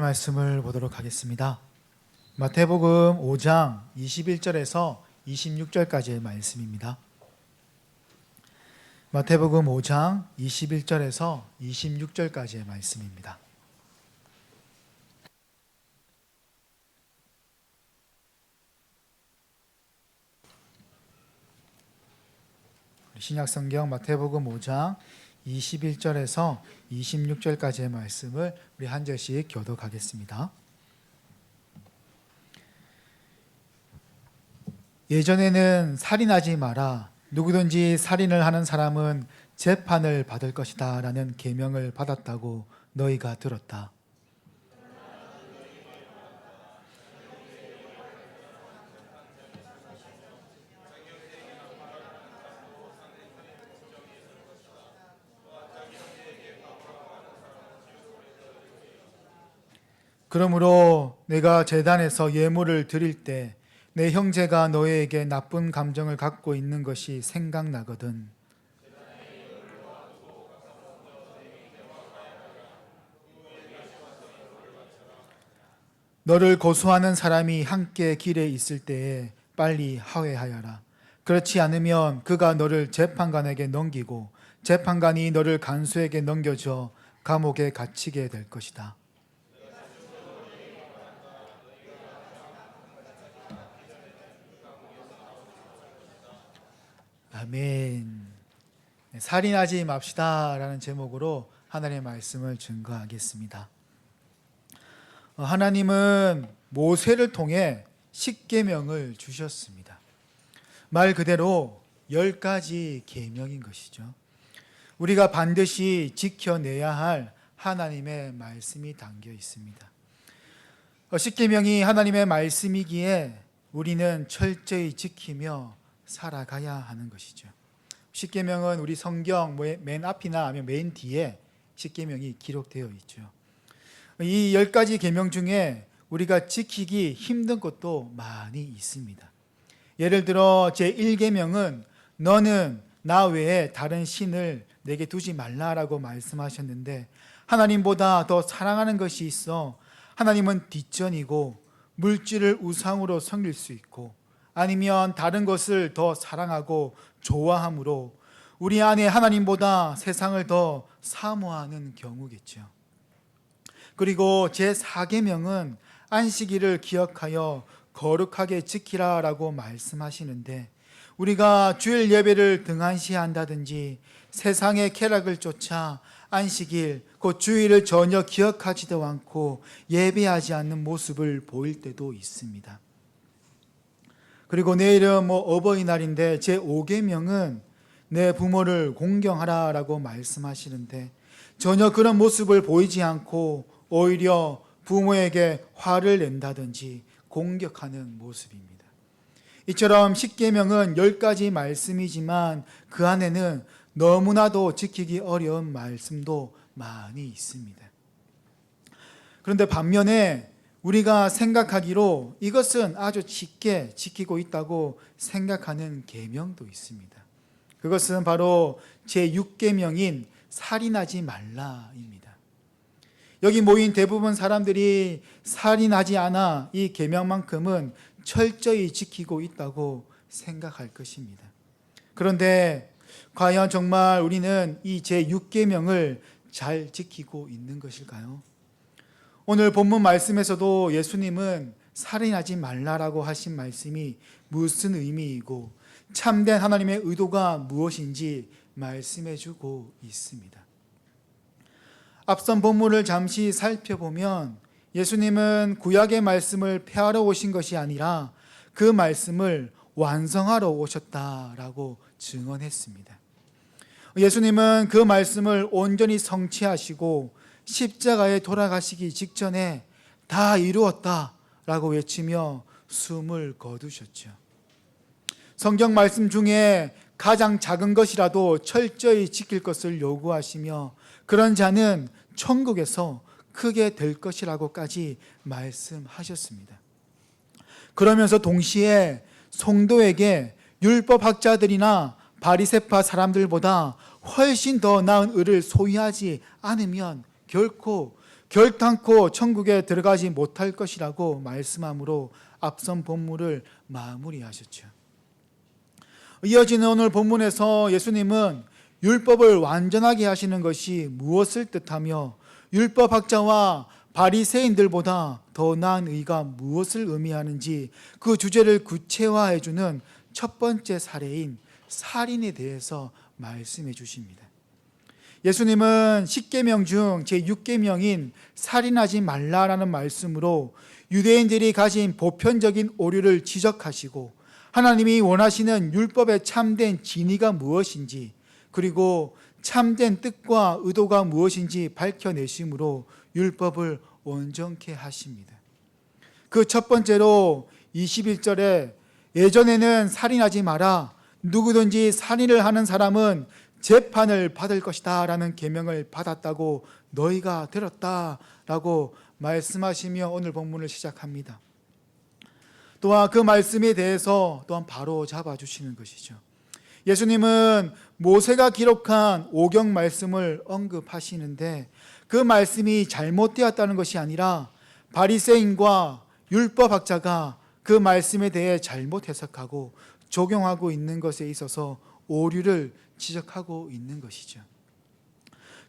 말씀을 보도록 하겠습니다. 마태복음 5장 21절에서 26절까지의 말씀입니다. 마태복음 5장 21절에서 26절까지의 말씀입니다. 신약성경 마태복음 5장 21절에서 26절까지의 말씀을 우리 한 절씩 교독하겠습니다. 예전에는 살인하지 마라. 누구든지 살인을 하는 사람은 재판을 받을 것이다 라는 계명을 받았다고 너희가 들었다. 그러므로 내가 제단에서 예물을 드릴 때 내 형제가 너희에게 나쁜 감정을 갖고 있는 것이 생각나거든. 너를 고소하는 사람이 함께 길에 있을 때에 빨리 하회하여라. 그렇지 않으면 그가 너를 재판관에게 넘기고 재판관이 너를 간수에게 넘겨줘 감옥에 갇히게 될 것이다. 아멘. 살인하지 맙시다 라는 제목으로 하나님의 말씀을 증거하겠습니다. 하나님은 모세를 통해 십계명을 주셨습니다. 말 그대로 10가지 계명인 것이죠. 우리가 반드시 지켜내야 할 하나님의 말씀이 담겨 있습니다. 십계명이 하나님의 말씀이기에 우리는 철저히 지키며 살아가야 하는 것이죠. 십계명은 우리 성경 맨 앞이나 아니면 맨 뒤에 십계명이 기록되어 있죠. 이 10가지 계명 중에 우리가 지키기 힘든 것도 많이 있습니다. 예를 들어 제1계명은 너는 나 외에 다른 신을 내게 두지 말라라고 말씀하셨는데, 하나님보다 더 사랑하는 것이 있어 하나님은 뒷전이고 물질을 우상으로 섬길 수 있고 아니면 다른 것을 더 사랑하고 좋아함으로 우리 안에 하나님보다 세상을 더 사모하는 경우겠죠. 그리고 제4계명은 안식일을 기억하여 거룩하게 지키라라고 말씀하시는데, 우리가 주일 예배를 등한시한다든지 세상의 쾌락을 쫓아 안식일, 곧 주일을 전혀 기억하지도 않고 예배하지 않는 모습을 보일 때도 있습니다. 그리고 내일은 어버이날인데 제5계명은 내 부모를 공경하라라고 말씀하시는데, 전혀 그런 모습을 보이지 않고 오히려 부모에게 화를 낸다든지 공격하는 모습입니다. 이처럼 십계명은 10가지 말씀이지만 그 안에는 너무나도 지키기 어려운 말씀도 많이 있습니다. 그런데 반면에 우리가 생각하기로 이것은 아주 쉽게 지키고 있다고 생각하는 계명도 있습니다. 그것은 바로 제6계명인 살인하지 말라입니다. 여기 모인 대부분 사람들이 살인하지 않아 이 계명만큼은 철저히 지키고 있다고 생각할 것입니다. 그런데 과연 정말 우리는 이 제6계명을 잘 지키고 있는 것일까요? 오늘 본문 말씀에서도 예수님은 살인하지 말라라고 하신 말씀이 무슨 의미이고 참된 하나님의 의도가 무엇인지 말씀해 주고 있습니다. 앞선 본문을 잠시 살펴보면 예수님은 구약의 말씀을 폐하러 오신 것이 아니라 그 말씀을 완성하러 오셨다라고 증언했습니다. 예수님은 그 말씀을 온전히 성취하시고 십자가에 돌아가시기 직전에 다 이루었다라고 외치며 숨을 거두셨죠. 성경 말씀 중에 가장 작은 것이라도 철저히 지킬 것을 요구하시며 그런 자는 천국에서 크게 될 것이라고까지 말씀하셨습니다. 그러면서 동시에 성도에게 율법학자들이나 바리새파 사람들보다 훨씬 더 나은 의를 소유하지 않으면 결코 결탄코 천국에 들어가지 못할 것이라고 말씀함으로 앞선 본문을 마무리하셨죠. 이어지는 오늘 본문에서 예수님은 율법을 완전하게 하시는 것이 무엇을 뜻하며 율법학자와 바리새인들보다 더 나은 의가 무엇을 의미하는지 그 주제를 구체화해주는 첫 번째 사례인 살인에 대해서 말씀해 주십니다. 예수님은 10계명 중 제6계명인 살인하지 말라라는 말씀으로 유대인들이 가진 보편적인 오류를 지적하시고 하나님이 원하시는 율법의 참된 진의가 무엇인지 그리고 참된 뜻과 의도가 무엇인지 밝혀내심으로 율법을 온전케 하십니다. 그 첫 번째로 21절에 예전에는 살인하지 마라, 누구든지 살인을 하는 사람은 재판을 받을 것이다 라는 계명을 받았다고 너희가 들었다 라고 말씀하시며 오늘 본문을 시작합니다. 또한 그 말씀에 대해서 또한 바로 잡아주시는 것이죠. 예수님은 모세가 기록한 오경 말씀을 언급하시는데 그 말씀이 잘못되었다는 것이 아니라 바리새인과 율법학자가 그 말씀에 대해 잘못 해석하고 적용하고 있는 것에 있어서 오류를 지적하고 있는 것이죠.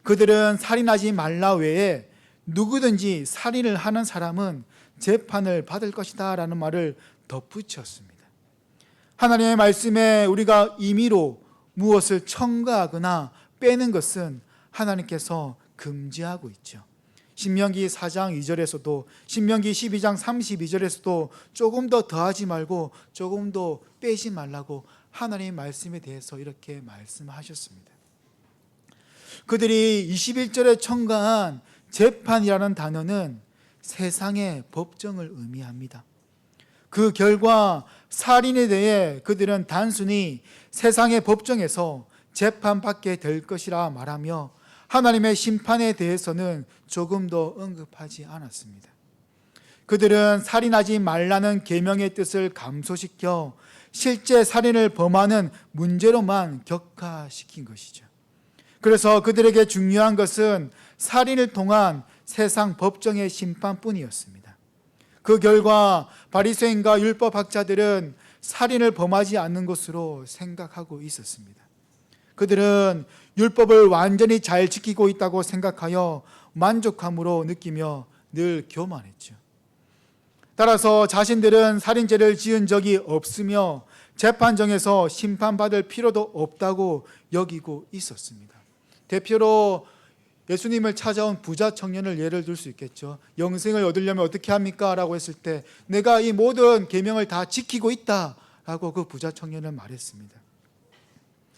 그들은 살인하지 말라 외에 누구든지 살인을 하는 사람은 재판을 받을 것이다 라는 말을 덧붙였습니다. 하나님의 말씀에 우리가 임의로 무엇을 첨가하거나 빼는 것은 하나님께서 금지하고 있죠. 신명기 4장 2절에서도 신명기 12장 32절에서도 조금 더 더하지 말고 조금 더 빼지 말라고 하나님의 말씀에 대해서 이렇게 말씀하셨습니다. 그들이 21절에 첨가한 재판이라는 단어는 세상의 법정을 의미합니다. 그 결과 살인에 대해 그들은 단순히 세상의 법정에서 재판받게 될 것이라 말하며 하나님의 심판에 대해서는 조금 더 언급하지 않았습니다. 그들은 살인하지 말라는 계명의 뜻을 감소시켜 실제 살인을 범하는 문제로만 격화시킨 것이죠. 그래서 그들에게 중요한 것은 살인을 통한 세상 법정의 심판뿐이었습니다. 그 결과 바리새인과 율법학자들은 살인을 범하지 않는 것으로 생각하고 있었습니다. 그들은 율법을 완전히 잘 지키고 있다고 생각하여 만족함으로 느끼며 늘 교만했죠. 따라서 자신들은 살인죄를 지은 적이 없으며 재판정에서 심판받을 필요도 없다고 여기고 있었습니다. 대표로 예수님을 찾아온 부자 청년을 예를 들 수 있겠죠. 영생을 얻으려면 어떻게 합니까? 라고 했을 때 내가 이 모든 계명을 다 지키고 있다 라고 그 부자 청년은 말했습니다.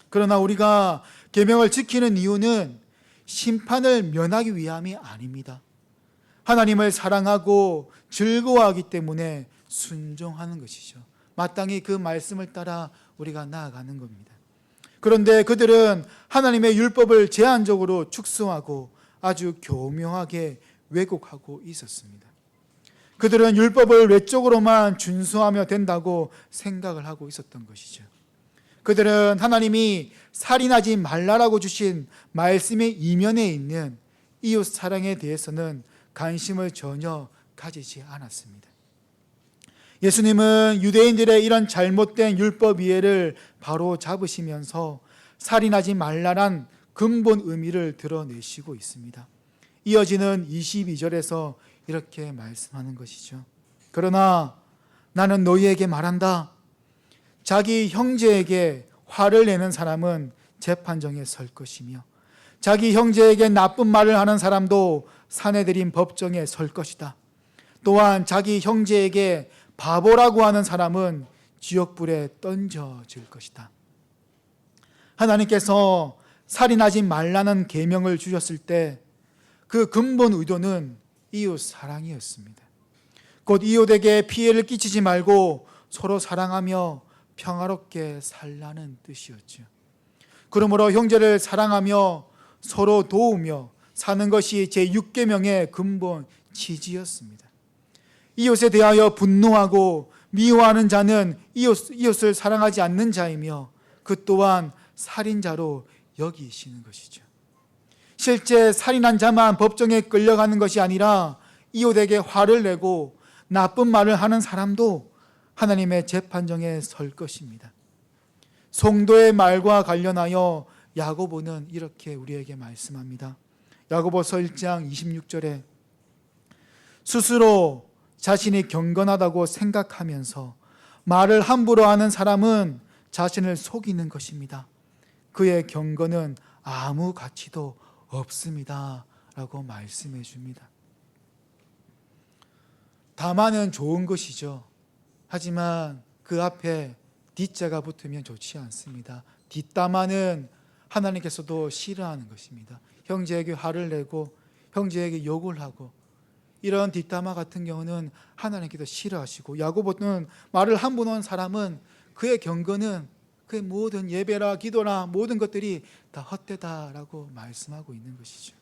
그러나 우리가 계명을 지키는 이유는 심판을 면하기 위함이 아닙니다. 하나님을 사랑하고 즐거워하기 때문에 순종하는 것이죠. 마땅히 그 말씀을 따라 우리가 나아가는 겁니다. 그런데 그들은 하나님의 율법을 제한적으로 축소하고 아주 교묘하게 왜곡하고 있었습니다. 그들은 율법을 외적으로만 준수하며 된다고 생각을 하고 있었던 것이죠. 그들은 하나님이 살인하지 말라라고 주신 말씀의 이면에 있는 이웃 사랑에 대해서는 관심을 전혀 가지지 않았습니다. 예수님은 유대인들의 이런 잘못된 율법 이해를 바로 잡으시면서 살인하지 말라란 근본 의미를 드러내시고 있습니다. 이어지는 22절에서 이렇게 말씀하는 것이죠. 그러나 나는 너희에게 말한다. 자기 형제에게 화를 내는 사람은 재판정에 설 것이며 자기 형제에게 나쁜 말을 하는 사람도 사내들인 법정에 설 것이다. 또한 자기 형제에게 바보라고 하는 사람은 지옥불에 던져질 것이다. 하나님께서 살인하지 말라는 계명을 주셨을 때 그 근본 의도는 이웃 사랑이었습니다. 곧 이웃에게 피해를 끼치지 말고 서로 사랑하며 평화롭게 살라는 뜻이었죠. 그러므로 형제를 사랑하며 서로 도우며 사는 것이 제6계명의 근본 취지였습니다. 이웃에 대하여 분노하고 미워하는 자는 이웃을 사랑하지 않는 자이며 그 또한 살인자로 여기시는 것이죠. 실제 살인한 자만 법정에 끌려가는 것이 아니라 이웃에게 화를 내고 나쁜 말을 하는 사람도 하나님의 재판정에 설 것입니다. 성도의 말과 관련하여 야고보는 이렇게 우리에게 말씀합니다. 야고보서 1장 26절에 스스로 자신이 경건하다고 생각하면서 말을 함부로 하는 사람은 자신을 속이는 것입니다. 그의 경건은 아무 가치도 없습니다. 라고 말씀해 줍니다. 다만은 좋은 것이죠. 하지만 그 앞에 뒷자가 붙으면 좋지 않습니다. 뒷담화는 하나님께서도 싫어하는 것입니다. 형제에게 화를 내고 형제에게 욕을 하고 이런 뒷담화 같은 경우는 하나님께서 싫어하시고, 야고보는 말을 함부로 한 사람은 그의 경건은 그의 모든 예배나 기도나 모든 것들이 다 헛되다라고 말씀하고 있는 것이죠.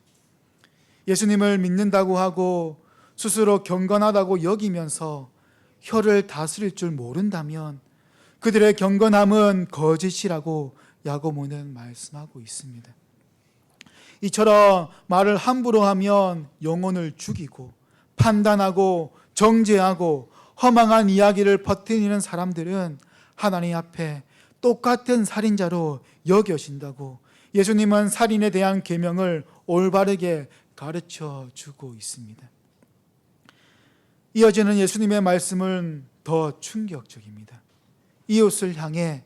예수님을 믿는다고 하고 스스로 경건하다고 여기면서 혀를 다스릴 줄 모른다면 그들의 경건함은 거짓이라고 야고보는 말씀하고 있습니다. 이처럼 말을 함부로 하면 영혼을 죽이고 판단하고 정죄하고 허망한 이야기를 퍼뜨리는 사람들은 하나님 앞에 똑같은 살인자로 여겨진다고 예수님은 살인에 대한 계명을 올바르게 가르쳐 주고 있습니다. 이어지는 예수님의 말씀은 더 충격적입니다. 이웃을 향해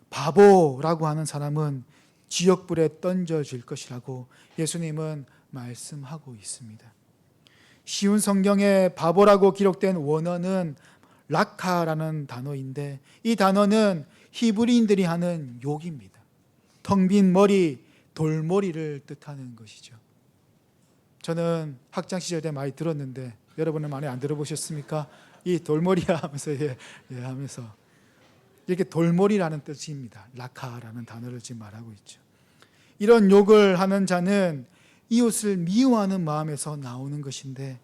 바보라고 하는 사람은 지옥불에 던져질 것이라고 예수님은 말씀하고 있습니다. 쉬운 성경에 바보라고 기록된 원어는 라카라는 단어인데, 이 단어는 히브리인들이 하는 욕입니다. 텅 빈 머리, 돌머리를 뜻하는 것이죠. 저는 학창 시절에 많이 들었는데 여러분은 많이 안 들어보셨습니까? 이 돌머리야 하면서 하면서 이렇게 돌머리라는 뜻입니다. 라카라는 단어를 지금 말하고 있죠. 이런 욕을 하는 자는 이웃을 미워하는 마음에서 나오는 것인데,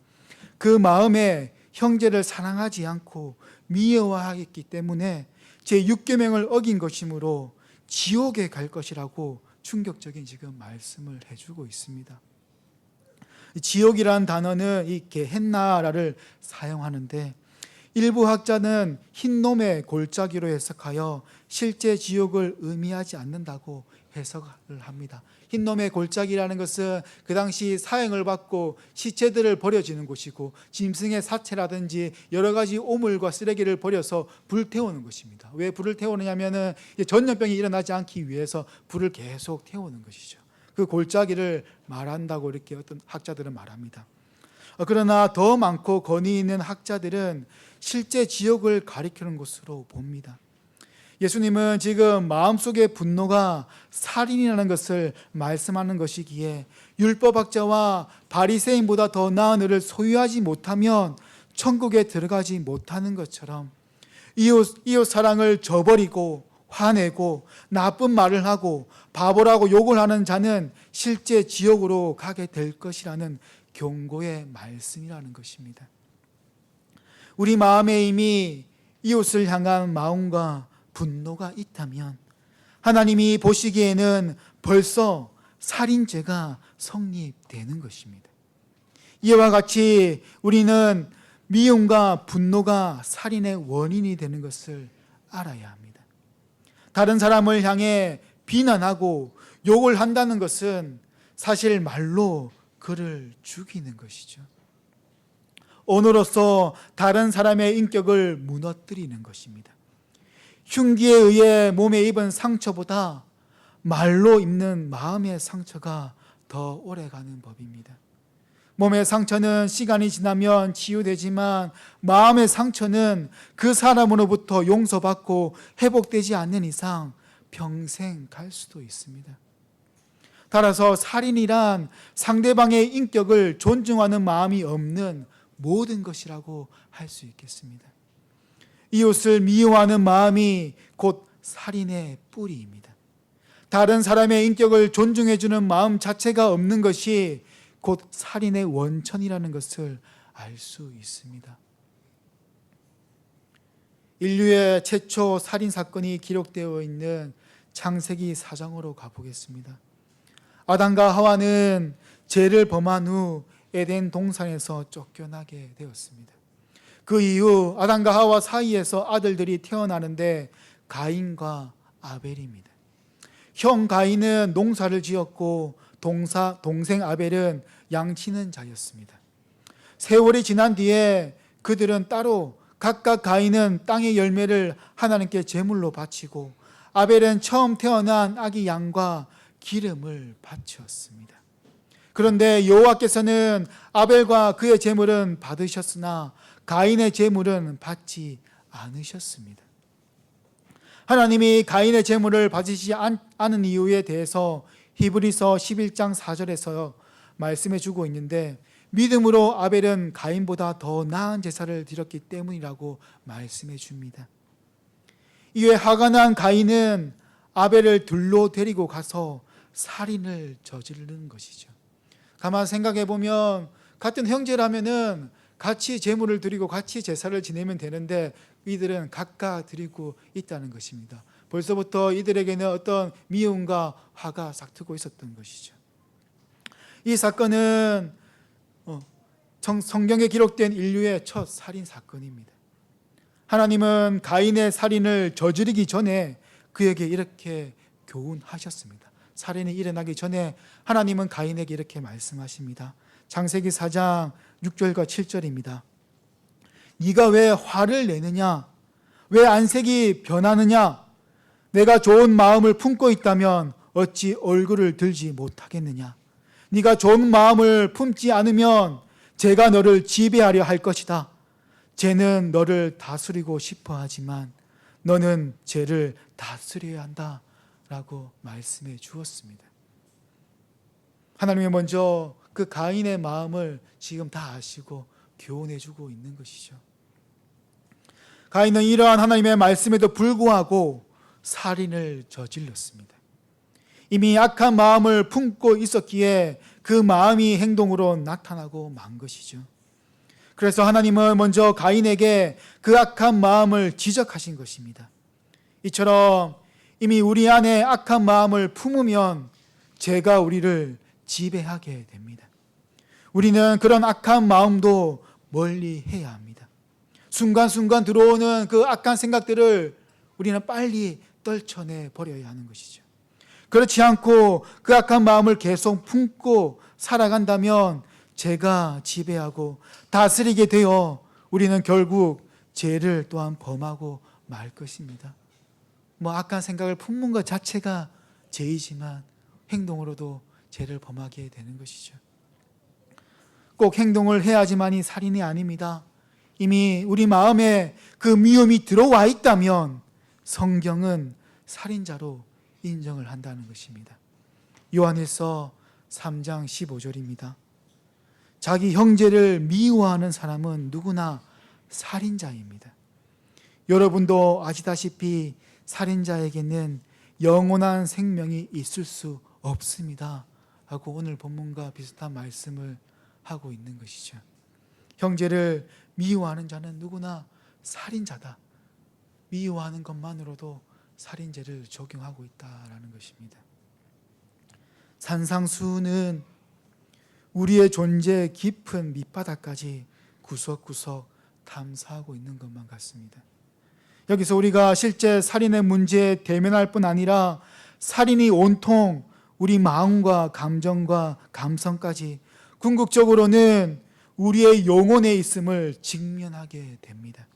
그 마음에 형제를 사랑하지 않고 미워하기 때문에 제6계명을 어긴 것이므로 지옥에 갈 것이라고 충격적인 지금 말씀을 해주고 있습니다. 지옥이라는 단어는 이 게헨나라를 사용하는데, 일부 학자는 흰놈의 골짜기로 해석하여 실제 지옥을 의미하지 않는다고 해석을 합니다. 흰놈의 골짜기라는 것은 그 당시 사형을 받고 시체들을 버려지는 곳이고, 짐승의 사체라든지 여러 가지 오물과 쓰레기를 버려서 불태우는 것입니다. 왜 불을 태우느냐면은 전염병이 일어나지 않기 위해서 불을 계속 태우는 것이죠. 그 골짜기를 말한다고 이렇게 어떤 학자들은 말합니다. 그러나 더 많고 권위 있는 학자들은 실제 지옥을 가리키는 것으로 봅니다. 예수님은 지금 마음속의 분노가 살인이라는 것을 말씀하는 것이기에 율법학자와 바리새인보다 더 나은 의를 소유하지 못하면 천국에 들어가지 못하는 것처럼 이웃 사랑을 저버리고 화내고 나쁜 말을 하고 바보라고 욕을 하는 자는 실제 지옥으로 가게 될 것이라는 경고의 말씀이라는 것입니다. 우리 마음에 이미 이웃을 향한 마음과 분노가 있다면 하나님이 보시기에는 벌써 살인죄가 성립되는 것입니다. 이와 같이 우리는 미움과 분노가 살인의 원인이 되는 것을 알아야 합니다. 다른 사람을 향해 비난하고 욕을 한다는 것은 사실 말로 그를 죽이는 것이죠. 언어로서 다른 사람의 인격을 무너뜨리는 것입니다. 흉기에 의해 몸에 입은 상처보다 말로 입는 마음의 상처가 더 오래가는 법입니다. 몸의 상처는 시간이 지나면 치유되지만 마음의 상처는 그 사람으로부터 용서받고 회복되지 않는 이상 평생 갈 수도 있습니다. 따라서 살인이란 상대방의 인격을 존중하는 마음이 없는 모든 것이라고 할 수 있겠습니다. 이웃을 미워하는 마음이 곧 살인의 뿌리입니다. 다른 사람의 인격을 존중해주는 마음 자체가 없는 것이 곧 살인의 원천이라는 것을 알 수 있습니다. 인류의 최초 살인 사건이 기록되어 있는 창세기 4장으로 가보겠습니다. 아담과 하와는 죄를 범한 후 에덴 동산에서 쫓겨나게 되었습니다. 그 이후 아담과 하와 사이에서 아들들이 태어나는데 가인과 아벨입니다. 형 가인은 농사를 지었고 동생 아벨은 양치는 자였습니다. 세월이 지난 뒤에 그들은 따로 각각 가인은 땅의 열매를 하나님께 제물로 바치고 아벨은 처음 태어난 아기 양과 기름을 바치었습니다. 그런데 여호와께서는 아벨과 그의 제물은 받으셨으나 가인의 제물은 받지 않으셨습니다. 하나님이 가인의 제물을 받으시지 않은 이유에 대해서 히브리서 11장 4절에서 말씀해 주고 있는데, 믿음으로 아벨은 가인보다 더 나은 제사를 드렸기 때문이라고 말씀해 줍니다. 이에 화가 난 가인은 아벨을 들로 데리고 가서 살인을 저지르는 것이죠. 가만 생각해 보면 같은 형제라면은 같이 제물을 드리고 같이 제사를 지내면 되는데 이들은 각각 드리고 있다는 것입니다. 벌써부터 이들에게는 어떤 미움과 화가 싹트고 있었던 것이죠. 이 사건은 성경에 기록된 인류의 첫 살인 사건입니다. 하나님은 가인의 살인을 저지르기 전에 그에게 이렇게 교훈하셨습니다. 살인이 일어나기 전에 하나님은 가인에게 이렇게 말씀하십니다. 창세기 4장 6절과 7절입니다. 네가 왜 화를 내느냐? 왜 안색이 변하느냐? 내가 좋은 마음을 품고 있다면 어찌 얼굴을 들지 못하겠느냐? 네가 좋은 마음을 품지 않으면 죄가 너를 지배하려 할 것이다. 죄는 너를 다스리고 싶어 하지만 너는 죄를 다스려야 한다 라고 말씀해 주었습니다. 하나님이 먼저 그 가인의 마음을 지금 다 아시고 교훈해 주고 있는 것이죠. 가인은 이러한 하나님의 말씀에도 불구하고 살인을 저질렀습니다. 이미 악한 마음을 품고 있었기에 그 마음이 행동으로 나타나고 만 것이죠. 그래서 하나님은 먼저 가인에게 그 악한 마음을 지적하신 것입니다. 이처럼 이미 우리 안에 악한 마음을 품으면 죄가 우리를 지배하게 됩니다. 우리는 그런 악한 마음도 멀리 해야 합니다. 순간순간 들어오는 그 악한 생각들을 우리는 빨리 떨쳐내 버려야 하는 것이죠. 그렇지 않고 그 악한 마음을 계속 품고 살아간다면 죄가 지배하고 다스리게 되어 우리는 결국 죄를 또한 범하고 말 것입니다. 악한 생각을 품는 것 자체가 죄이지만 행동으로도 죄를 범하게 되는 것이죠. 꼭 행동을 해야지만이 살인이 아닙니다. 이미 우리 마음에 그 미움이 들어와 있다면 성경은 살인자로 인정을 한다는 것입니다. 요한일서 3장 15절입니다. 자기 형제를 미워하는 사람은 누구나 살인자입니다. 여러분도 아시다시피 살인자에게는 영원한 생명이 있을 수 없습니다 하고 오늘 본문과 비슷한 말씀을 하고 있는 것이죠. 형제를 미워하는 자는 누구나 살인자다. 미워하는 것만으로도 살인죄를 적용하고 있다라는 것입니다. 산상수훈은 우리의 존재 깊은 밑바닥까지 구석구석 탐사하고 있는 것만 같습니다. 여기서 우리가 실제 살인의 문제에 대면할 뿐 아니라 살인이 온통 우리 마음과 감정과 감성까지 궁극적으로는 우리의 영혼에 있음을 직면하게 됩니다.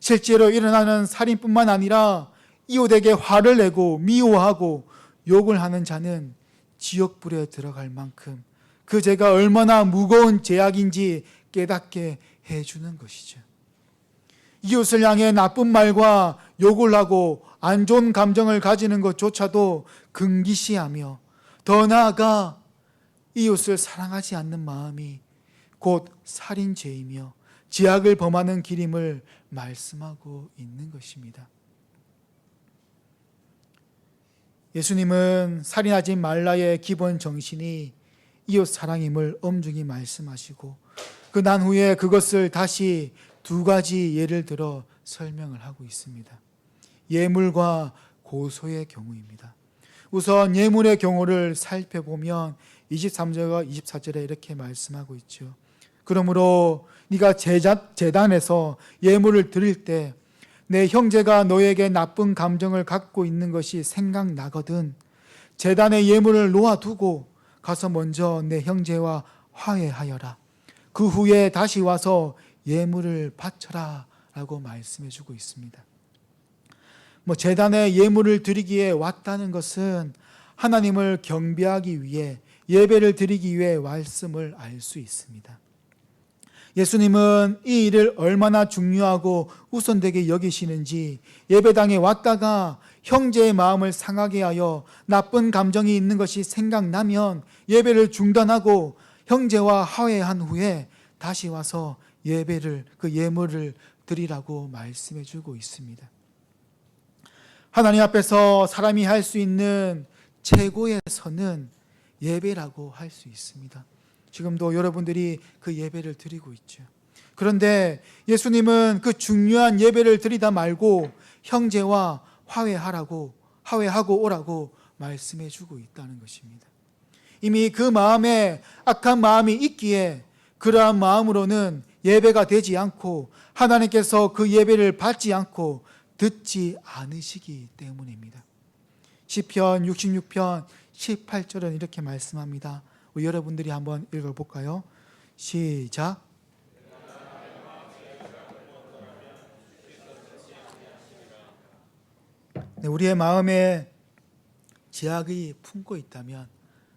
실제로 일어나는 살인뿐만 아니라 이웃에게 화를 내고 미워하고 욕을 하는 자는 지옥불에 들어갈 만큼 그 죄가 얼마나 무거운 죄악인지 깨닫게 해주는 것이죠. 이웃을 향해 나쁜 말과 욕을 하고 안 좋은 감정을 가지는 것조차도 금기시하며 더 나아가 이웃을 사랑하지 않는 마음이 곧 살인죄이며 죄악을 범하는 길임을 말씀하고 있는 것입니다. 예수님은 살인하지 말라의 기본 정신이 이웃 사랑임을 엄중히 말씀하시고 그 난 후에 그것을 다시 두 가지 예를 들어 설명을 하고 있습니다. 예물과 고소의 경우입니다. 우선 예물의 경우를 살펴보면 23절과 24절에 이렇게 말씀하고 있죠. 그러므로 네가 제단에서 예물을 드릴 때 내 형제가 너에게 나쁜 감정을 갖고 있는 것이 생각나거든 제단에 예물을 놓아두고 가서 먼저 내 형제와 화해하여라. 그 후에 다시 와서 예물을 바쳐라 라고 말씀해 주고 있습니다. 제단에 예물을 드리기에 왔다는 것은 하나님을 경배하기 위해 예배를 드리기 위해 왔음을 알 수 있습니다. 예수님은 이 일을 얼마나 중요하고 우선되게 여기시는지 예배당에 왔다가 형제의 마음을 상하게 하여 나쁜 감정이 있는 것이 생각나면 예배를 중단하고 형제와 화해한 후에 다시 와서 그 예물을 드리라고 말씀해 주고 있습니다. 하나님 앞에서 사람이 할 수 있는 최고의 선은 예배라고 할 수 있습니다. 지금도 여러분들이 그 예배를 드리고 있죠. 그런데 예수님은 그 중요한 예배를 드리다 말고 형제와 화해하고 오라고 말씀해 주고 있다는 것입니다. 이미 그 마음에 악한 마음이 있기에 그러한 마음으로는 예배가 되지 않고 하나님께서 그 예배를 받지 않고 듣지 않으시기 때문입니다. 시편 66편 18절은 이렇게 말씀합니다. 여러분들이 한번 읽어볼까요? 시작. 우리의 마음에 죄악이 품고 있다면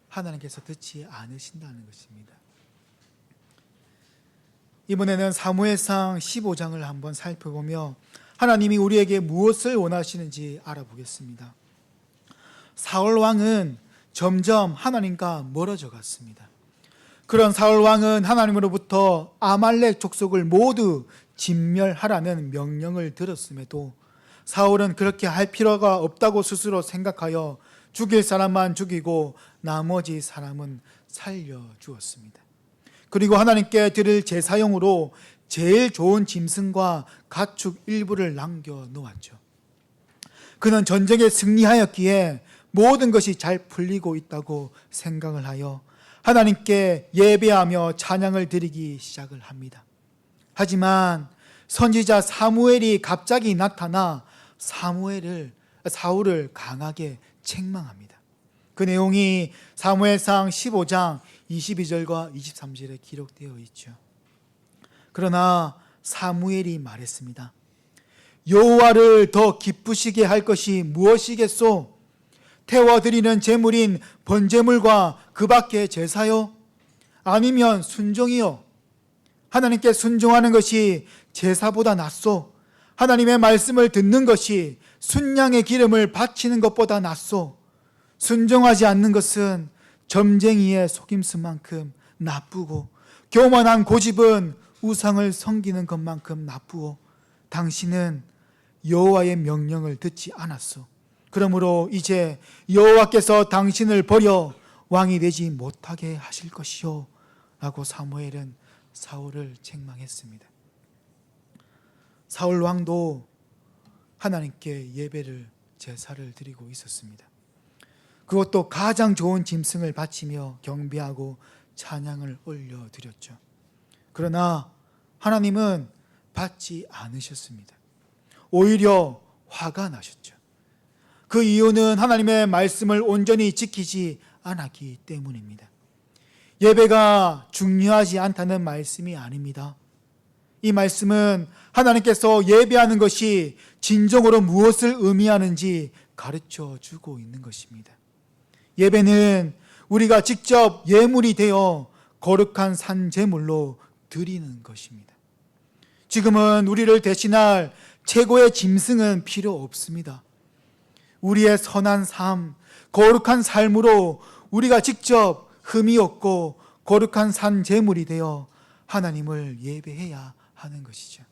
하나님께서 듣지 않으신다는 것입니다. 이번에는 사무엘상 15장을 한번 살펴보며 하나님이 우리에게 무엇을 원하시는지 알아보겠습니다. 사울 왕은 점점 하나님과 멀어져 갔습니다. 그런 사울 왕은 하나님으로부터 아말렉 족속을 모두 진멸하라는 명령을 들었음에도 사울은 그렇게 할 필요가 없다고 스스로 생각하여 죽일 사람만 죽이고 나머지 사람은 살려주었습니다. 그리고 하나님께 드릴 제사용으로 제일 좋은 짐승과 가축 일부를 남겨놓았죠. 그는 전쟁에 승리하였기에 모든 것이 잘 풀리고 있다고 생각을 하여 하나님께 예배하며 찬양을 드리기 시작을 합니다. 하지만 선지자 사무엘이 갑자기 나타나 사울을 강하게 책망합니다. 그 내용이 사무엘상 15장 22절과 23절에 기록되어 있죠. 그러나 사무엘이 말했습니다. 여호와를 더 기쁘시게 할 것이 무엇이겠소? 태워드리는 제물인 번제물과 그 밖의 제사요? 아니면 순종이요? 하나님께 순종하는 것이 제사보다 낫소. 하나님의 말씀을 듣는 것이 순양의 기름을 바치는 것보다 낫소. 순종하지 않는 것은 점쟁이의 속임수만큼 나쁘고 교만한 고집은 우상을 섬기는 것만큼 나쁘고 당신은 여호와의 명령을 듣지 않았소. 그러므로 이제 여호와께서 당신을 버려 왕이 되지 못하게 하실 것이요 라고 사무엘은 사울을 책망했습니다. 사울 왕도 하나님께 예배를 제사를 드리고 있었습니다. 그것도 가장 좋은 짐승을 바치며 경배하고 찬양을 올려드렸죠. 그러나 하나님은 받지 않으셨습니다. 오히려 화가 나셨죠. 그 이유는 하나님의 말씀을 온전히 지키지 않았기 때문입니다. 예배가 중요하지 않다는 말씀이 아닙니다. 이 말씀은 하나님께서 예배하는 것이 진정으로 무엇을 의미하는지 가르쳐 주고 있는 것입니다. 예배는 우리가 직접 예물이 되어 거룩한 산제물로 드리는 것입니다. 지금은 우리를 대신할 최고의 짐승은 필요 없습니다. 우리의 선한 삶, 거룩한 삶으로 우리가 직접 흠이 없고 거룩한 산제물이 되어 하나님을 예배해야 하는 것이죠.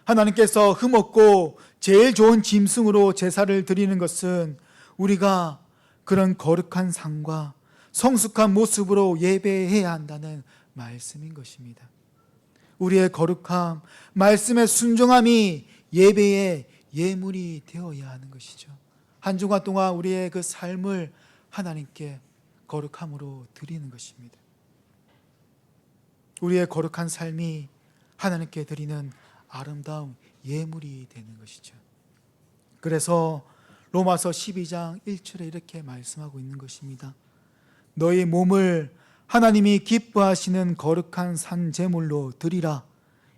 하나님께서 흠없고 제일 좋은 짐승으로 제사를 드리는 것은 우리가 그런 거룩한 삶과 성숙한 모습으로 예배해야 한다는 말씀인 것입니다. 우리의 거룩함, 말씀의 순종함이 예배의 예물이 되어야 하는 것이죠. 한 주간 동안 우리의 그 삶을 하나님께 거룩함으로 드리는 것입니다. 우리의 거룩한 삶이 하나님께 드리는 아름다운 예물이 되는 것이죠. 그래서 로마서 12장 1절에 이렇게 말씀하고 있는 것입니다. 너희 몸을 하나님이 기뻐하시는 거룩한 산 제물로 드리라.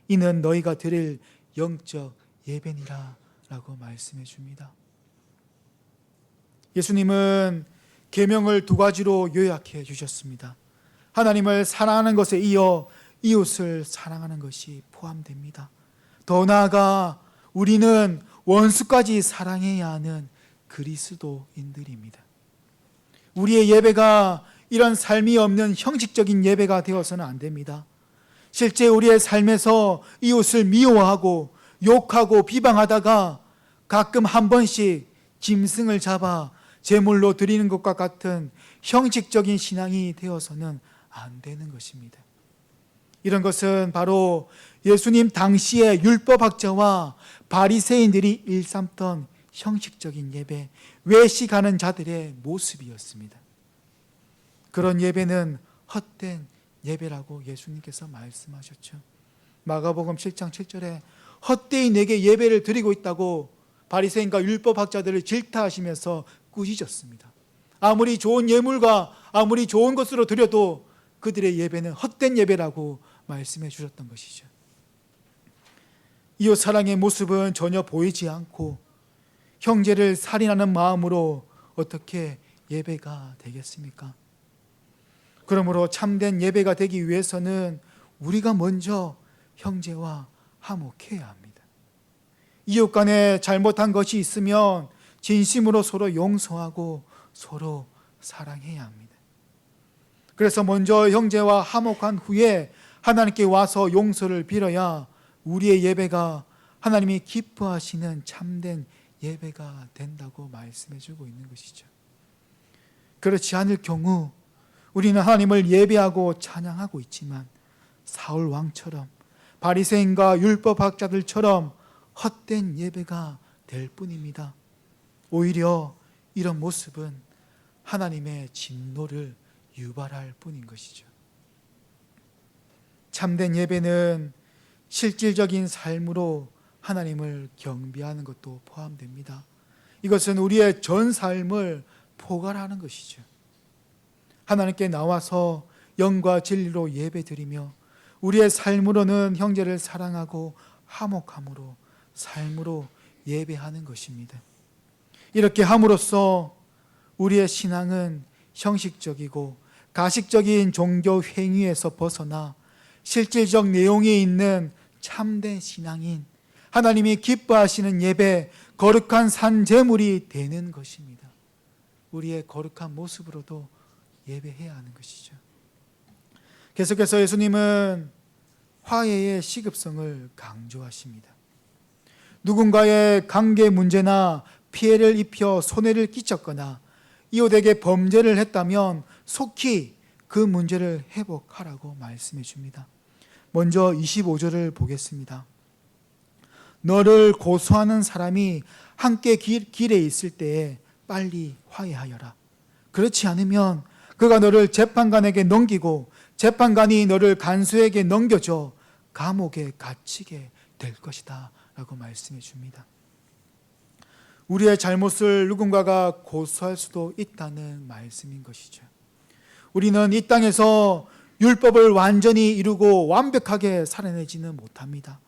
이는 너희가 드릴 영적 예배니라 라고 말씀해 줍니다. 예수님은 계명을 두 가지로 요약해 주셨습니다. 하나님을 사랑하는 것에 이어 이웃을 사랑하는 것이 포함됩니다. 더 나아가 우리는 원수까지 사랑해야 하는 그리스도인들입니다. 우리의 예배가 이런 삶이 없는 형식적인 예배가 되어서는 안 됩니다. 실제 우리의 삶에서 이웃을 미워하고 욕하고 비방하다가 가끔 한 번씩 짐승을 잡아 제물로 드리는 것과 같은 형식적인 신앙이 되어서는 안 되는 것입니다. 이런 것은 바로 예수님 당시의 율법학자와 바리새인들이 일삼던 형식적인 예배, 외식하는 자들의 모습이었습니다. 그런 예배는 헛된 예배라고 예수님께서 말씀하셨죠. 마가복음 7장 7절에 헛되이 내게 예배를 드리고 있다고 바리새인과 율법학자들을 질타하시면서 꾸짖었습니다. 아무리 좋은 예물과 아무리 좋은 것으로 드려도 그들의 예배는 헛된 예배라고 말씀해 주셨던 것이죠. 이웃 사랑의 모습은 전혀 보이지 않고 형제를 살인하는 마음으로 어떻게 예배가 되겠습니까? 그러므로 참된 예배가 되기 위해서는 우리가 먼저 형제와 화목해야 합니다. 이웃 간에 잘못한 것이 있으면 진심으로 서로 용서하고 서로 사랑해야 합니다. 그래서 먼저 형제와 화목한 후에 하나님께 와서 용서를 빌어야 우리의 예배가 하나님이 기뻐하시는 참된 예배가 된다고 말씀해 주고 있는 것이죠. 그렇지 않을 경우 우리는 하나님을 예배하고 찬양하고 있지만 사울 왕처럼 바리새인과 율법학자들처럼 헛된 예배가 될 뿐입니다. 오히려 이런 모습은 하나님의 진노를 유발할 뿐인 것이죠. 참된 예배는 실질적인 삶으로 하나님을 경배하는 것도 포함됩니다. 이것은 우리의 전 삶을 포괄하는 것이죠. 하나님께 나와서 영과 진리로 예배드리며 우리의 삶으로는 형제를 사랑하고 화목함으로 삶으로 예배하는 것입니다. 이렇게 함으로써 우리의 신앙은 형식적이고 가식적인 종교 행위에서 벗어나 실질적 내용이 있는 참된 신앙인 하나님이 기뻐하시는 예배, 거룩한 산 제물이 되는 것입니다. 우리의 거룩한 모습으로도 예배해야 하는 것이죠. 계속해서 예수님은 화해의 시급성을 강조하십니다. 누군가의 관계 문제나 피해를 입혀 손해를 끼쳤거나 이웃에게 범죄를 했다면 속히 그 문제를 회복하라고 말씀해 줍니다. 먼저 25절을 보겠습니다. 너를 고소하는 사람이 함께 길에 있을 때에 빨리 화해하여라. 그렇지 않으면 그가 너를 재판관에게 넘기고 재판관이 너를 간수에게 넘겨줘 감옥에 갇히게 될 것이다 라고 말씀해 줍니다. 우리의 잘못을 누군가가 고소할 수도 있다는 말씀인 것이죠. 우리는 이 땅에서 율법을 완전히 이루고 완벽하게 살아내지는 못합니다.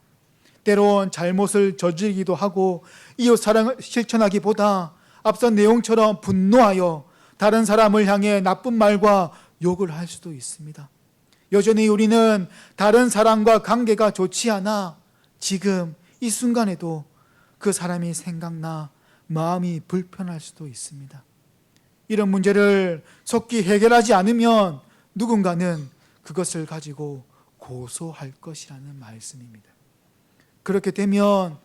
때론 잘못을 저지르기도 하고 이웃 사랑을 실천하기보다 앞선 내용처럼 분노하여 다른 사람을 향해 나쁜 말과 욕을 할 수도 있습니다. 여전히 우리는 다른 사람과 관계가 좋지 않아 지금 이 순간에도 그 사람이 생각나 마음이 불편할 수도 있습니다. 이런 문제를 속히 해결하지 않으면 누군가는 그것을 가지고 고소할 것이라는 말씀입니다. 그렇게 되면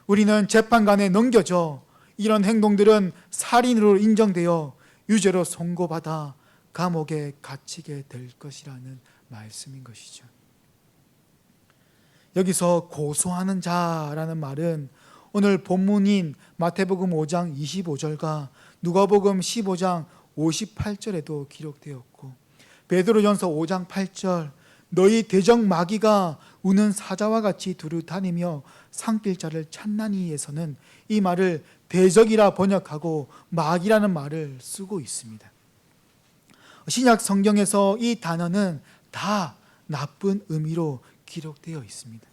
우리는 재판관에 넘겨져 이런 행동들은 살인으로 인정되어 유죄로 선고받아 감옥에 갇히게 될 것이라는 말씀인 것이죠. 여기서 고소하는 자라는 말은 오늘 본문인 마태복음 5장 25절과 누가복음 15장 58절에도 기록되었고, 베드로전서 5장 8절 너희 대적 마귀가 우는 사자와 같이 두루 다니며 상필 자를 찾나니에서는 이 말을 대적이라 번역하고 마귀라는 말을 쓰고 있습니다. 신약 성경에서 이 단어는 다 나쁜 의미로 기록되어 있습니다.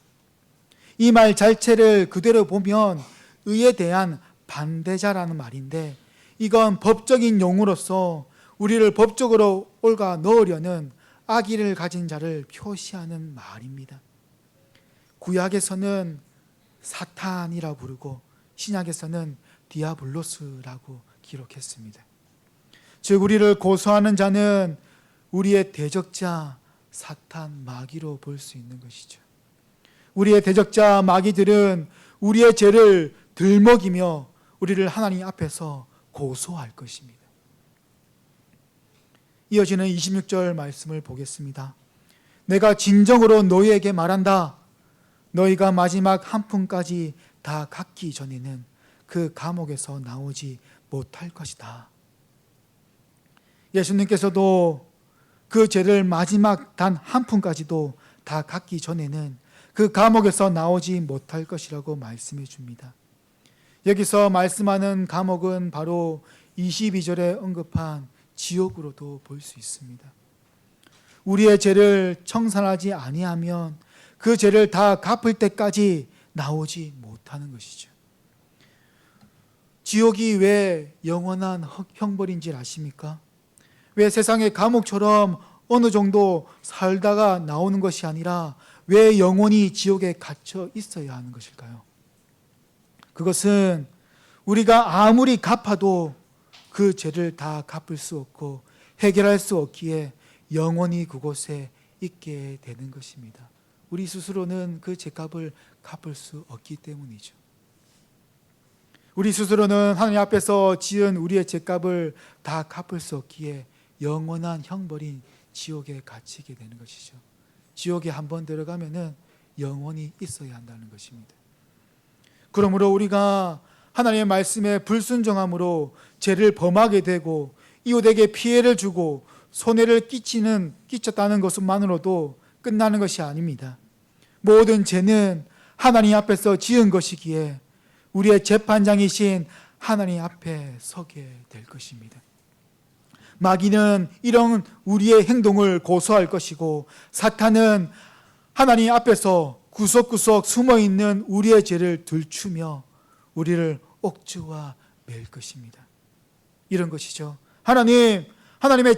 이 말 자체를 그대로 보면 의에 대한 반대자라는 말인데, 이건 법적인 용어로서 우리를 법적으로 옳가 넣으려는 악의를 가진 자를 표시하는 말입니다. 구약에서는 사탄이라 부르고 신약에서는 디아블로스라고 기록했습니다. 즉 우리를 고소하는 자는 우리의 대적자 사탄 마귀로 볼 수 있는 것이죠. 우리의 대적자 마귀들은 우리의 죄를 들먹이며 우리를 하나님 앞에서 고소할 것입니다. 이어지는 26절 말씀을 보겠습니다. 내가 진정으로 너희에게 말한다. 너희가 마지막 한 푼까지 다 갚기 전에는 그 감옥에서 나오지 못할 것이다. 예수님께서도 그 죄를 마지막 단 한 푼까지도 다 갚기 전에는 그 감옥에서 나오지 못할 것이라고 말씀해 줍니다. 여기서 말씀하는 감옥은 바로 22절에 언급한 지옥으로도 볼 수 있습니다. 우리의 죄를 청산하지 아니하면 그 죄를 다 갚을 때까지 나오지 못하는 것이죠. 지옥이 왜 영원한 형벌인지 아십니까? 왜 세상의 감옥처럼 어느 정도 살다가 나오는 것이 아니라 왜 영원히 지옥에 갇혀 있어야 하는 것일까요? 그것은 우리가 아무리 갚아도 그 죄를 다 갚을 수 없고 해결할 수 없기에 영원히 그곳에 있게 되는 것입니다. 우리 스스로는 그 죄값을 갚을 수 없기 때문이죠. 우리 스스로는 하나님 앞에서 지은 우리의 죄값을 다 갚을 수 없기에 영원한 형벌인 지옥에 갇히게 되는 것이죠. 지옥에 한번 들어가면은 영원히 있어야 한다는 것입니다. 그러므로 우리가 하나님의 말씀에 불순종함으로 죄를 범하게 되고 이웃에게 피해를 주고 손해를 끼쳤다는 것만으로도 끝나는 것이 아닙니다. 모든 죄는 하나님 앞에서 지은 것이기에 우리의 재판장이신 하나님 앞에 서게 될 것입니다. 마귀는 이런 우리의 행동을 고소할 것이고 사탄은 하나님 앞에서 구석구석 숨어있는 우리의 죄를 들추며 우리를 옥죄와 맬 것입니다. 이런 것이죠. 하나님의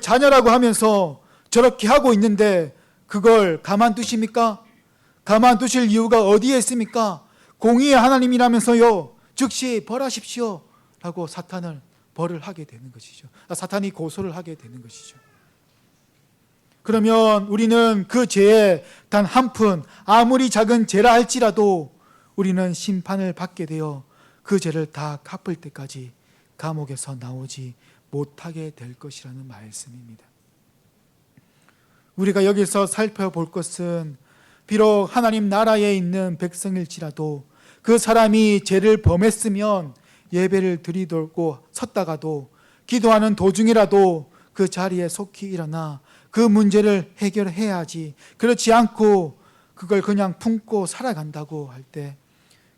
자녀라고 하면서 저렇게 하고 있는데 그걸 가만두십니까? 가만두실 이유가 어디에 있습니까? 공의의 하나님이라면서요, 즉시 벌하십시오 라고 사탄을 벌을 하게 되는 것이죠. 사탄이 고소를 하게 되는 것이죠. 그러면 우리는 그 죄에 단 한 푼, 아무리 작은 죄라 할지라도 우리는 심판을 받게 되어 그 죄를 다 갚을 때까지 감옥에서 나오지 못하게 될 것이라는 말씀입니다. 우리가 여기서 살펴볼 것은 비록 하나님 나라에 있는 백성일지라도 그 사람이 죄를 범했으면 예배를 드리고 섰다가도 기도하는 도중이라도 그 자리에 속히 일어나 그 문제를 해결해야지, 그렇지 않고 그걸 그냥 품고 살아간다고 할 때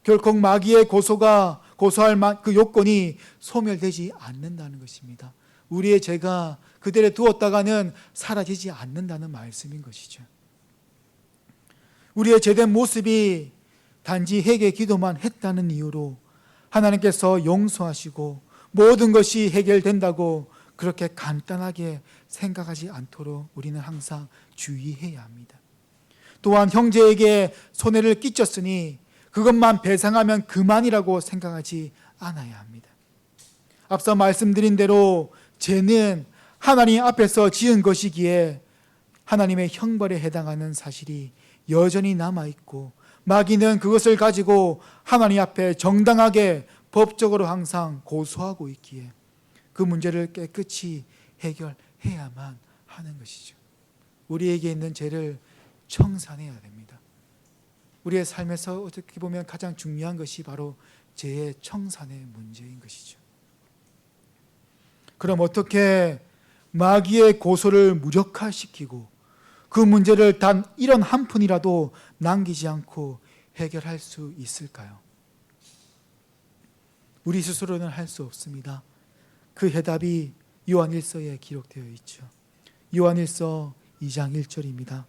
결코 마귀의 고소할 그 요건이 소멸되지 않는다는 것입니다. 우리의 죄가 그대로 두었다가는 사라지지 않는다는 말씀인 것이죠. 우리의 죄된 모습이 단지 회개 기도만 했다는 이유로 하나님께서 용서하시고 모든 것이 해결된다고 그렇게 간단하게 생각하지 않도록 우리는 항상 주의해야 합니다. 또한 형제에게 손해를 끼쳤으니 그것만 배상하면 그만이라고 생각하지 않아야 합니다. 앞서 말씀드린 대로 죄는 하나님 앞에서 지은 것이기에 하나님의 형벌에 해당하는 사실이 여전히 남아있고 마귀는 그것을 가지고 하나님 앞에 정당하게 법적으로 항상 고소하고 있기에 그 문제를 깨끗이 해결해야만 하는 것이죠. 우리에게 있는 죄를 청산해야 됩니다. 우리의 삶에서 어떻게 보면 가장 중요한 것이 바로 죄의 청산의 문제인 것이죠. 그럼 어떻게 마귀의 고소를 무력화시키고 그 문제를 단 이런 한 푼이라도 남기지 않고 해결할 수 있을까요? 우리 스스로는 할 수 없습니다. 그 해답이 요한일서에 기록되어 있죠. 요한일서 2장 1절입니다.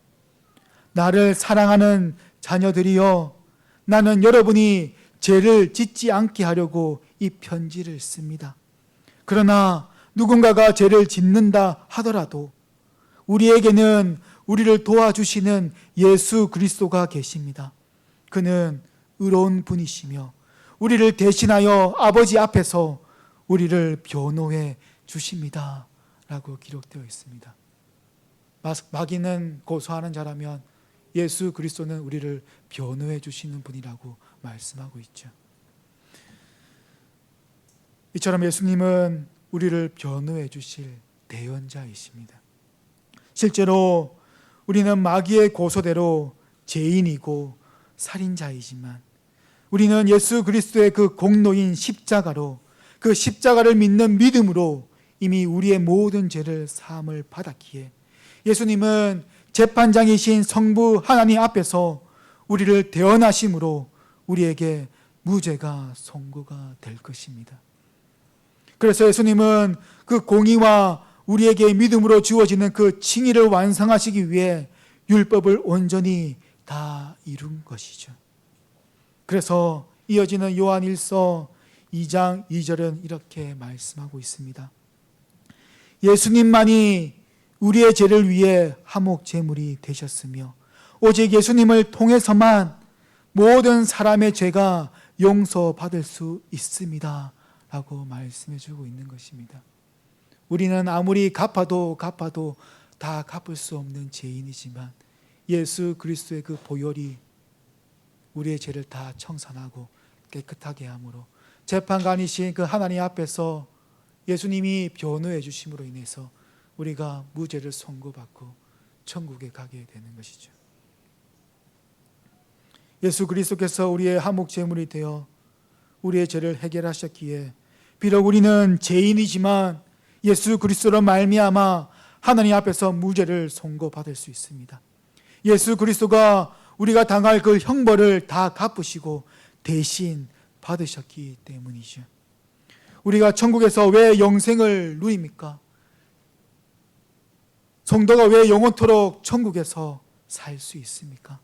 나를 사랑하는 자녀들이여, 나는 여러분이 죄를 짓지 않게 하려고 이 편지를 씁니다. 그러나 누군가가 죄를 짓는다 하더라도 우리에게는 우리를 도와주시는 예수 그리스도가 계십니다. 그는 의로운 분이시며 우리를 대신하여 아버지 앞에서 우리를 변호해 주십니다 라고 기록되어 있습니다. 마귀는 고소하는 자라면 예수 그리스도는 우리를 변호해 주시는 분이라고 말씀하고 있죠. 이처럼 예수님은 우리를 변호해 주실 대언자이십니다. 실제로 우리는 마귀의 고소대로 죄인이고 살인자이지만 우리는 예수 그리스도의 그 공로인 십자가로, 그 십자가를 믿는 믿음으로 이미 우리의 모든 죄를 사함을 받았기에 예수님은 재판장이신 성부 하나님 앞에서 우리를 대언하심으로 우리에게 무죄가 선고가 될 것입니다. 그래서 예수님은 그 공의와 우리에게 믿음으로 주어지는 그 칭의를 완성하시기 위해 율법을 온전히 다 이룬 것이죠. 그래서 이어지는 요한일서 2장 2절은 이렇게 말씀하고 있습니다. 예수님만이 우리의 죄를 위해 화목 제물이 되셨으며 오직 예수님을 통해서만 모든 사람의 죄가 용서받을 수 있습니다 라고 말씀해 주고 있는 것입니다. 우리는 아무리 갚아도 다 갚을 수 없는 죄인이지만 예수 그리스도의 그 보혈이 우리의 죄를 다 청산하고 깨끗하게 함으로 재판관이신 그 하나님 앞에서 예수님이 변호해 주심으로 인해서 우리가 무죄를 선고받고 천국에 가게 되는 것이죠. 예수 그리스도께서 우리의 화목 제물이 되어 우리의 죄를 해결하셨기에 비록 우리는 죄인이지만 예수 그리스도로 말미암아 하나님 앞에서 무죄를 선고받을 수 있습니다. 예수 그리스도가 우리가 당할 그 형벌을 다 갚으시고 대신 받으셨기 때문이죠. 우리가 천국에서 왜 영생을 누립니까? 성도가 왜 영원토록 천국에서 살 수 있습니까?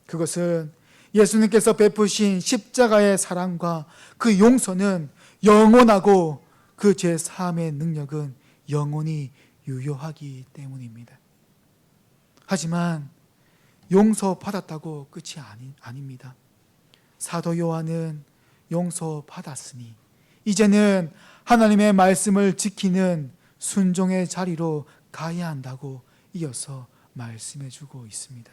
그것은 예수님께서 베푸신 십자가의 사랑과 그 용서는 영원하고 그 죄 사함의 능력은 영원히 유효하기 때문입니다. 하지만 용서받았다고 끝이 아닙니다. 사도 요한은 용서받았으니 이제는 하나님의 말씀을 지키는 순종의 자리로 가야 한다고 이어서 말씀해 주고 있습니다.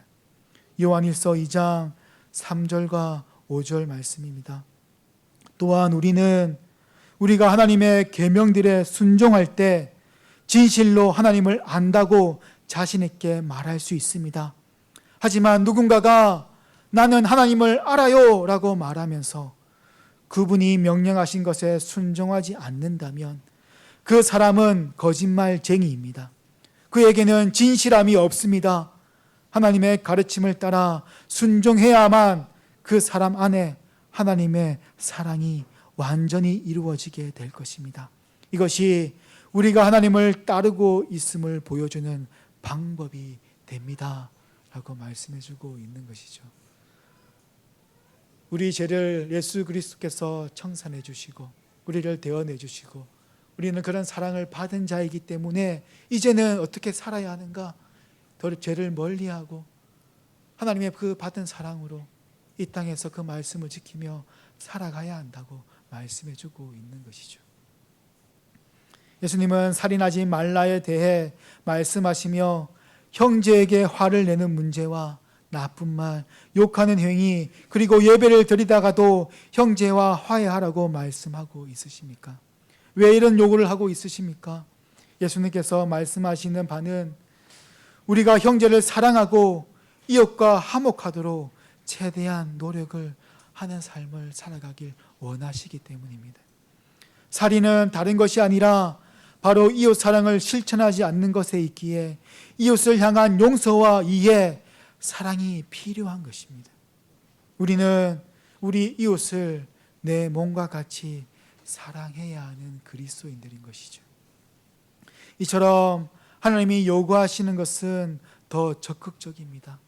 요한일서 2장 3절과 5절 말씀입니다. 또한 우리가 하나님의 계명들에 순종할 때 진실로 하나님을 안다고 자신 있게 말할 수 있습니다. 하지만 누군가가 나는 하나님을 알아요 라고 말하면서 그분이 명령하신 것에 순종하지 않는다면 그 사람은 거짓말쟁이입니다. 그에게는 진실함이 없습니다. 하나님의 가르침을 따라 순종해야만 그 사람 안에 하나님의 사랑이 완전히 이루어지게 될 것입니다. 이것이 우리가 하나님을 따르고 있음을 보여주는 방법이 됩니다 라고 말씀해 주고 있는 것이죠. 우리 죄를 예수 그리스도께서 청산해 주시고 우리를 대언해 주시고 우리는 그런 사랑을 받은 자이기 때문에 이제는 어떻게 살아야 하는가? 더 죄를 멀리하고 하나님의 그 받은 사랑으로 이 땅에서 그 말씀을 지키며 살아가야 한다고 말씀해 주고 있는 것이죠. 예수님은 살인하지 말라에 대해 말씀하시며 형제에게 화를 내는 문제와 나쁜 말, 욕하는 행위, 그리고 예배를 드리다가도 형제와 화해하라고 말씀하고 있으십니까? 왜 이런 요구를 하고 있으십니까? 예수님께서 말씀하시는 바는 우리가 형제를 사랑하고 이웃과 화목하도록 최대한 노력을 하는 삶을 살아가길 원하시기 때문입니다. 살인은 다른 것이 아니라 바로 이웃 사랑을 실천하지 않는 것에 있기에 이웃을 향한 용서와 이해, 사랑이 필요한 것입니다. 우리는 우리 이웃을 내 몸과 같이 사랑해야 하는 그리스도인들인 것이죠. 이처럼 하나님이 요구하시는 것은 더 적극적입니다.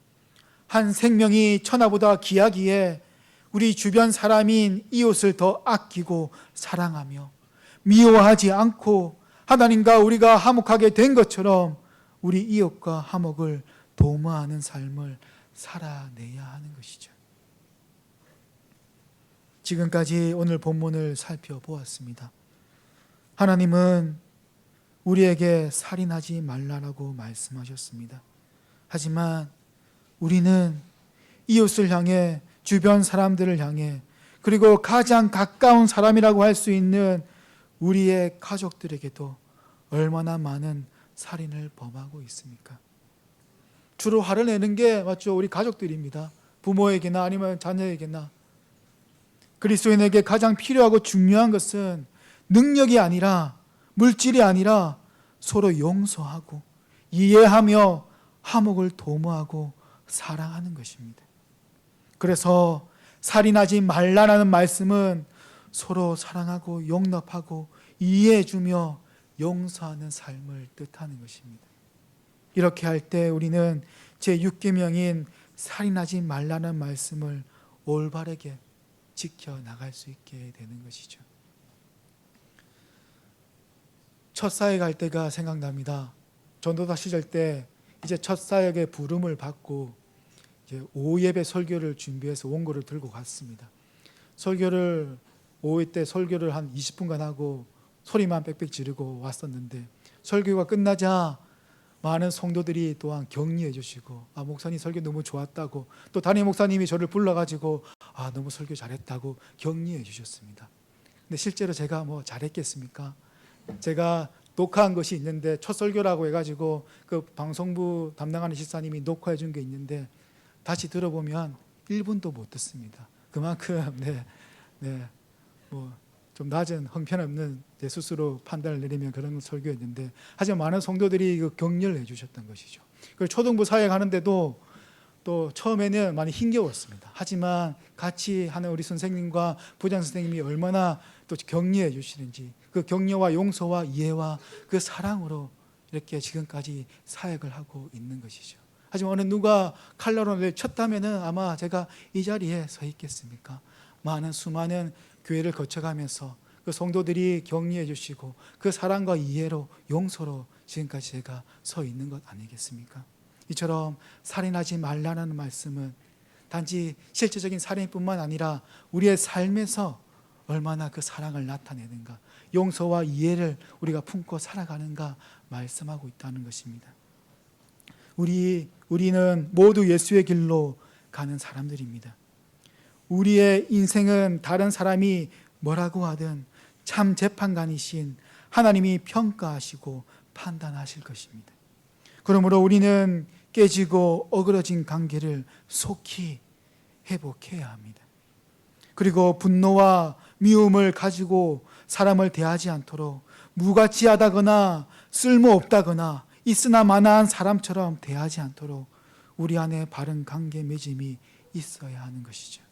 한 생명이 천하보다 귀하기에 우리 주변 사람인 이웃을 더 아끼고 사랑하며 미워하지 않고 하나님과 우리가 화목하게 된 것처럼 우리 이웃과 화목을 도모하는 삶을 살아내야 하는 것이죠. 지금까지 오늘 본문을 살펴보았습니다. 하나님은 우리에게 살인하지 말라라고 말씀하셨습니다. 하지만 우리는 이웃을 향해, 주변 사람들을 향해, 그리고 가장 가까운 사람이라고 할 수 있는 우리의 가족들에게도 얼마나 많은 살인을 범하고 있습니까? 주로 화를 내는 게 맞죠? 우리 가족들입니다. 부모에게나 아니면 자녀에게나. 그리스도인에게 가장 필요하고 중요한 것은 능력이 아니라, 물질이 아니라 서로 용서하고 이해하며 화목을 도모하고 사랑하는 것입니다. 그래서 살인하지 말라는 말씀은 서로 사랑하고 용납하고 이해해주며 용서하는 삶을 뜻하는 것입니다. 이렇게 할 때 우리는 제6계명인 살인하지 말라는 말씀을 올바르게 지켜나갈 수 있게 되는 것이죠. 첫 사역 갈 때가 생각납니다. 전도사 시절 때 이제 첫 사역의 부름을 받고 이제 오후 예배 설교를 준비해서 원고를 들고 갔습니다. 설교를 오후 때 설교를 한 20분간 하고 소리만 빽빽 지르고 왔었는데 설교가 끝나자 많은 성도들이 또한 격려해 주시고 목사님 설교 너무 좋았다고, 또 담임 목사님이 저를 불러가지고 너무 설교 잘했다고 격려해 주셨습니다. 근데 실제로 제가 뭐 잘했겠습니까? 제가 녹화한 것이 있는데 첫 설교라고 해가지고 그 방송부 담당하는 집사님이 녹화해 준 게 있는데 다시 들어보면 1분도 못 듣습니다. 그만큼 뭐 좀 낮은 형편없는 제 스스로 판단을 내리면 그런 설교였는데, 하지만 많은 성도들이 그 격려를 해주셨던 것이죠. 그리고 초등부 사역하는데도 또 처음에는 많이 힘겨웠습니다. 하지만 같이 하는 우리 선생님과 부장 선생님이 얼마나 또 격려해 주시는지, 그 격려와 용서와 이해와 그 사랑으로 이렇게 지금까지 사역을 하고 있는 것이죠. 하지만 어느 누가 칼날을 쳤다면은 아마 제가 이 자리에 서 있겠습니까? 수많은 교회를 거쳐가면서 그 성도들이 격려해 주시고 그 사랑과 이해로 용서로 지금까지 제가 서 있는 것 아니겠습니까? 이처럼 살인하지 말라는 말씀은 단지 실제적인 살인뿐만 아니라 우리의 삶에서 얼마나 그 사랑을 나타내는가, 용서와 이해를 우리가 품고 살아가는가 말씀하고 있다는 것입니다. 우리는 모두 예수의 길로 가는 사람들입니다. 우리의 인생은 다른 사람이 뭐라고 하든 참 재판관이신 하나님이 평가하시고 판단하실 것입니다. 그러므로 우리는 깨지고 어그러진 관계를 속히 회복해야 합니다. 그리고 분노와 미움을 가지고 사람을 대하지 않도록 무가치하다거나 쓸모없다거나 있으나 마나한 사람처럼 대하지 않도록 우리 안에 바른 관계 맺음이 있어야 하는 것이죠.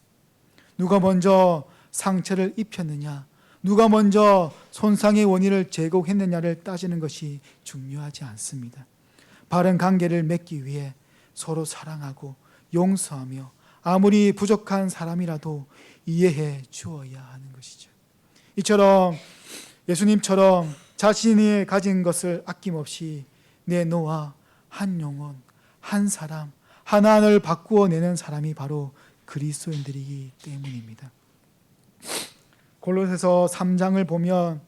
누가 먼저 상처를 입혔느냐, 누가 먼저 손상의 원인을 제공했느냐를 따지는 것이 중요하지 않습니다. 바른 관계를 맺기 위해 서로 사랑하고 용서하며 아무리 부족한 사람이라도 이해해 주어야 하는 것이죠. 이처럼 예수님처럼 자신이 가진 것을 아낌없이 내놓아 한 영혼, 한 사람, 하나를 바꾸어 내는 사람이 바로 그리스도인들이기 때문입니다. 골로새서 3장을 보면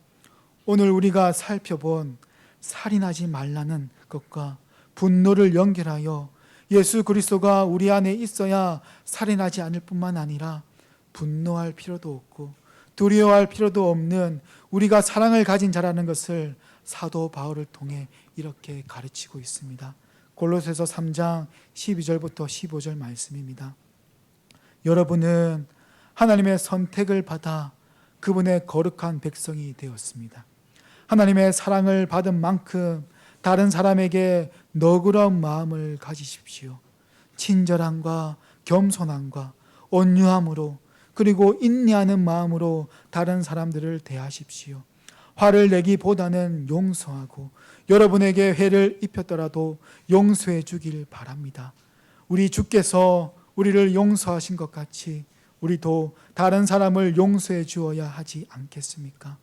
오늘 우리가 살펴본 살인하지 말라는 것과 분노를 연결하여 예수 그리스도가 우리 안에 있어야 살인하지 않을 뿐만 아니라 분노할 필요도 없고 두려워할 필요도 없는 우리가 사랑을 가진 자라는 것을 사도 바울을 통해 이렇게 가르치고 있습니다. 골로새서 3장 12절부터 15절 말씀입니다. 여러분은 하나님의 선택을 받아 그분의 거룩한 백성이 되었습니다. 하나님의 사랑을 받은 만큼 다른 사람에게 너그러운 마음을 가지십시오. 친절함과 겸손함과 온유함으로 그리고 인내하는 마음으로 다른 사람들을 대하십시오. 화를 내기보다는 용서하고 여러분에게 해를 입혔더라도 용서해 주길 바랍니다. 우리 주께서 우리를 용서하신 것 같이 우리도 다른 사람을 용서해 주어야 하지 않겠습니까?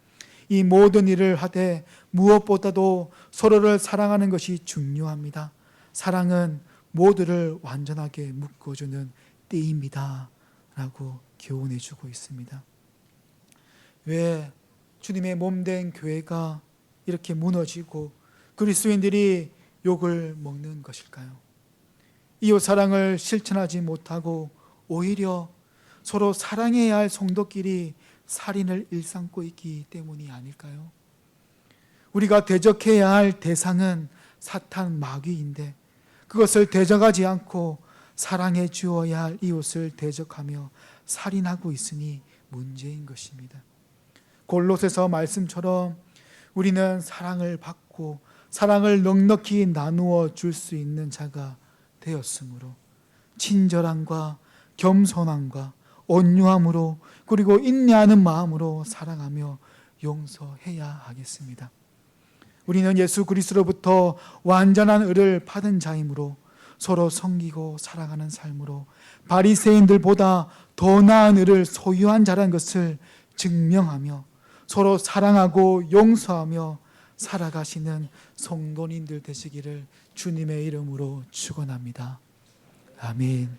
이 모든 일을 하되 무엇보다도 서로를 사랑하는 것이 중요합니다. 사랑은 모두를 완전하게 묶어주는 띠입니다 라고 교훈해 주고 있습니다. 왜 주님의 몸된 교회가 이렇게 무너지고 그리스도인들이 욕을 먹는 것일까요? 이웃 사랑을 실천하지 못하고 오히려 서로 사랑해야 할 성도끼리 살인을 일삼고 있기 때문이 아닐까요? 우리가 대적해야 할 대상은 사탄 마귀인데 그것을 대적하지 않고 사랑해 주어야 할 이웃을 대적하며 살인하고 있으니 문제인 것입니다. 골로새서 말씀처럼 우리는 사랑을 받고 사랑을 넉넉히 나누어 줄 수 있는 자가 되었으므로 친절함과 겸손함과 온유함으로 그리고 인내하는 마음으로 사랑하며 용서해야 하겠습니다. 우리는 예수 그리스도로부터 완전한 의를 받은 자이므로 서로 섬기고 사랑하는 삶으로 바리새인들보다 더 나은 의를 소유한 자라는 것을 증명하며 서로 사랑하고 용서하며 살아가시는 성도님들 되시기를 주님의 이름으로 축원합니다. 아멘.